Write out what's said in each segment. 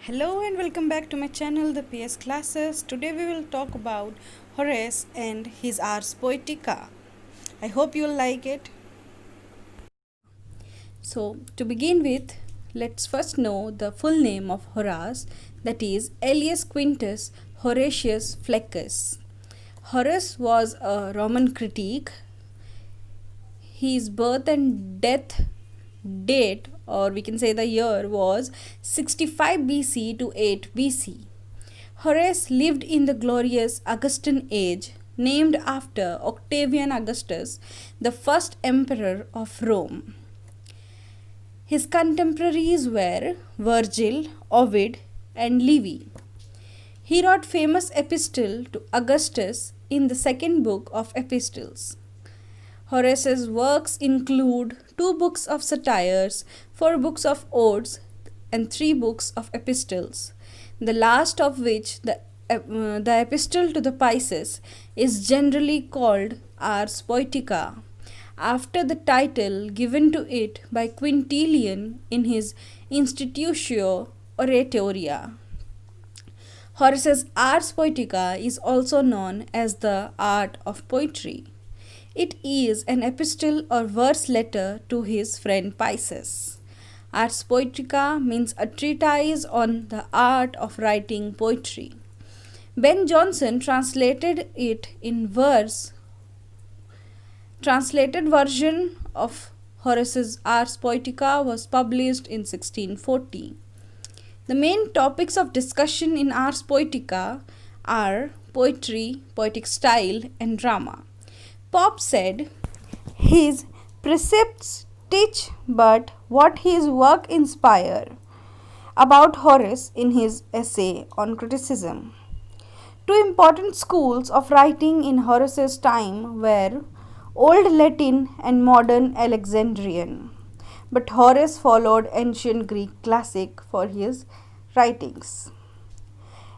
Hello and welcome back to my channel, the PS Classes. Today we will talk about Horace and his Ars Poetica. I hope you'll like it. So to begin with, let's first know the full name of Horace, that is Aelius Quintus Horatius Flecus. Horace was a Roman critic. His birth and death date, or we can say the year, was 65 BC to 8 BC. Horace lived in the glorious Augustan age, named after Octavian Augustus, the first emperor of Rome. His contemporaries were Virgil, Ovid, and Livy. He wrote famous epistle to Augustus in the second book of Epistles. Horace's works include 2 books of satires, 4 books of odes, and 3 books of epistles, the last of which, the Epistle to the Pisces, is generally called ArsPoetica, after the title given to it by Quintilian in his Institutio Oratoria. Horace's ArsPoetica is also known as the art of poetry. It is an epistle or verse letter to his friend Pisces. Ars Poetica means a treatise on the art of writing poetry. Ben Jonson translated it in verse. Translated version of Horace's Ars Poetica was published in 1640. The main topics of discussion in Ars Poetica are poetry, poetic style, and drama. Pope said, "His precepts teach but what his work inspire," about Horace in his essay on criticism. 2 important schools of writing in Horace's time were Old Latin and Modern Alexandrian, but Horace followed ancient Greek classic for his writings.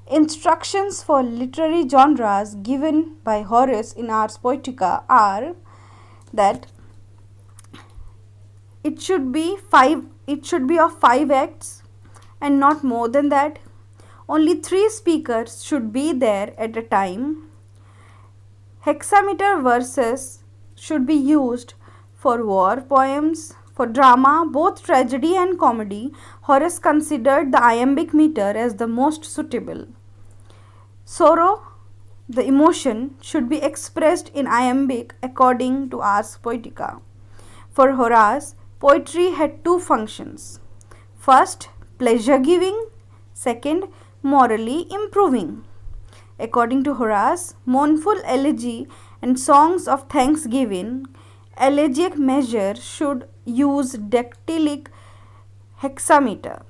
Instructions for literary genres given by Horace in Ars Poetica are that it should be of 5 acts and not more than that. Only 3 speakers should be there at a time. Hexameter verses should be used for war poems. For drama, both tragedy and comedy, Horace considered the iambic meter as the most suitable. Sorrow, the emotion, should be expressed in iambic according to Ars Poetica. For Horace, poetry had 2 functions. First, pleasure giving. Second, morally improving. According to Horace, mournful elegy and songs of thanksgiving, elegiac measure, should use dactylic hexameter.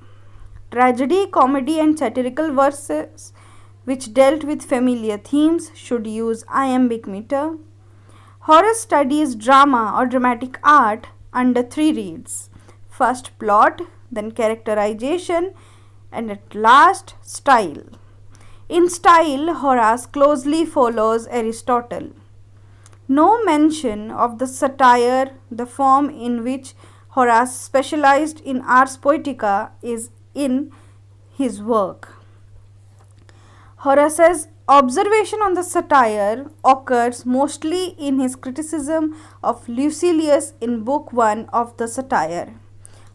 Tragedy, comedy, and satirical verses which dealt with familiar themes should use iambic meter. Horace studies drama or dramatic art under 3 reads. First, plot, then characterization, and at last, style. In style, Horace closely follows Aristotle. No mention of the satire, the form in which Horace specialized in Ars Poetica, is in his work. Horace's observation on the satire occurs mostly in his criticism of Lucilius in Book 1 of the Satire.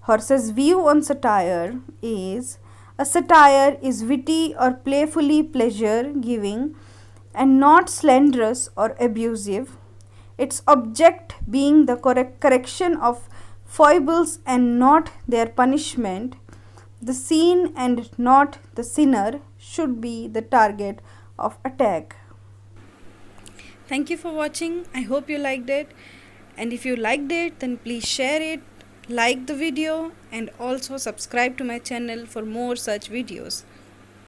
Horace's view on satire is: a satire is witty or playfully pleasure-giving and not slanderous or abusive, its object being the correction of foibles and not their punishment. The sin and not the sinner should be the target of attack. Thank you for watching. I hope you liked it. And if you liked it, then please share it, like the video, and also subscribe to my channel for more such videos.